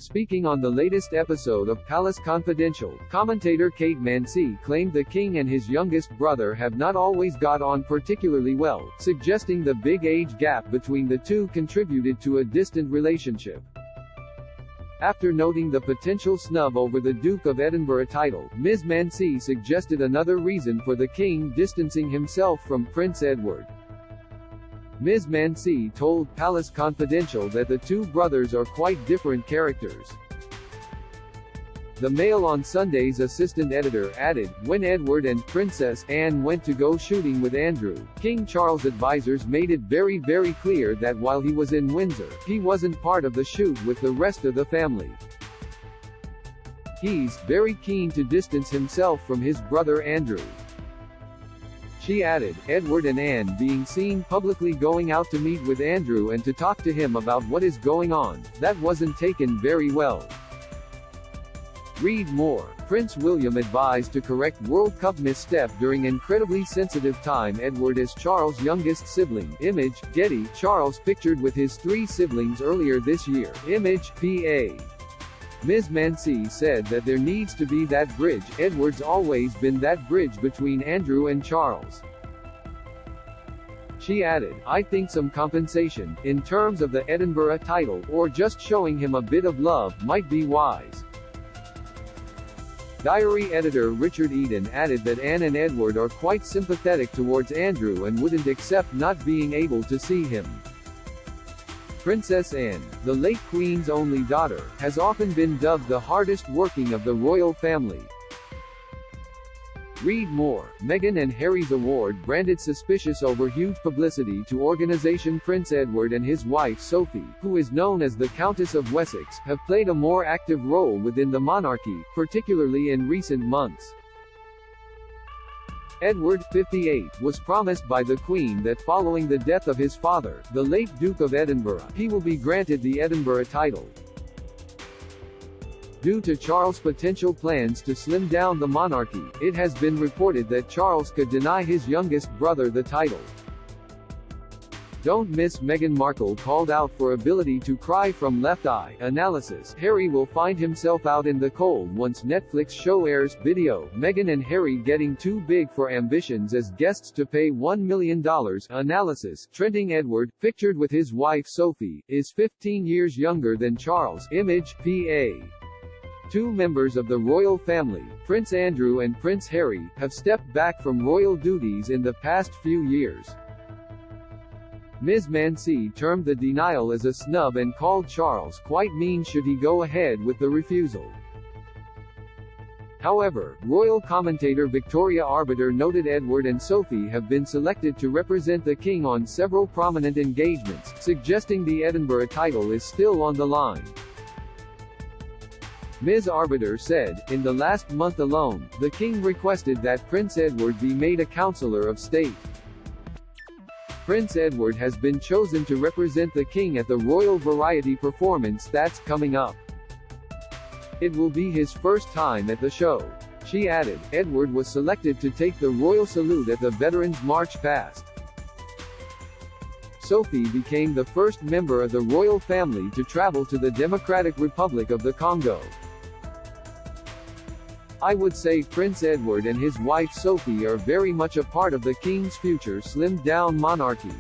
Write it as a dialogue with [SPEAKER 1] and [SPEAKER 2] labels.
[SPEAKER 1] Speaking on the latest episode of Palace Confidential, commentator Kate Mansey claimed the king and his youngest brother have not always got on particularly well, suggesting the big age gap between the two contributed to a distant relationship. After noting the potential snub over the Duke of Edinburgh title, Ms Mansey suggested another reason for the king distancing himself from Prince Edward. Ms Mansey told Palace Confidential that the two brothers are quite different characters. The Mail on Sunday's assistant editor added, when Edward and Princess Anne went to go shooting with Andrew, King Charles' advisors made it very clear that while he was in Windsor, he wasn't part of the shoot with the rest of the family. He's very keen to distance himself from his brother Andrew. She added, Edward and Anne being seen publicly going out to meet with Andrew and to talk to him about what is going on, that wasn't taken very well. Read more. Prince William advised to correct World Cup misstep during incredibly sensitive time. Edward is Charles' youngest sibling. Image, Getty. Charles pictured with his 3 siblings earlier this year. Image, PA. Ms Mansey said that there needs to be that bridge. Edward's always been that bridge between Andrew and Charles. She added, I think some compensation, in terms of the Edinburgh title, or just showing him a bit of love, might be wise. Diary editor Richard Eden added that Anne and Edward are quite sympathetic towards Andrew and wouldn't accept not being able to see him. Princess Anne, the late Queen's only daughter, has often been dubbed the hardest working of the royal family. Read more. Meghan and Harry's award branded suspicious over huge publicity to organization. Prince Edward and his wife Sophie, who is known as the Countess of Wessex, have played a more active role within the monarchy, particularly in recent months. Edward, 58, was promised by the Queen that following the death of his father, the late Duke of Edinburgh, he will be granted the Edinburgh title. Due to Charles' potential plans to slim down the monarchy, it has been reported that Charles could deny his youngest brother the title. Don't miss. Meghan Markle called out for ability to cry from left eye. Analysis. Harry will find himself out in the cold once Netflix show airs. Video. Meghan and Harry getting too big for ambitions as guests to pay $1 million. Analysis. Trending. Edward, pictured with his wife Sophie, is 15 years younger than Charles. Image, PA. 2 members of the royal family, Prince Andrew and Prince Harry, have stepped back from royal duties in the past few years. Ms Mansey termed the denial as a snub and called Charles quite mean should he go ahead with the refusal. However, royal commentator Victoria Arbiter noted Edward and Sophie have been selected to represent the king on several prominent engagements, suggesting the Edinburgh title is still on the line. Ms. Arbiter said, in the last month alone, the king requested that Prince Edward be made a Councillor of State. Prince Edward has been chosen to represent the king at the Royal Variety performance that's coming up. It will be his first time at the show. She added, Edward was selected to take the royal salute at the Veterans March past. Sophie became the first member of the royal family to travel to the Democratic Republic of the Congo. I would say Prince Edward and his wife Sophie are very much a part of the king's future slimmed-down monarchy.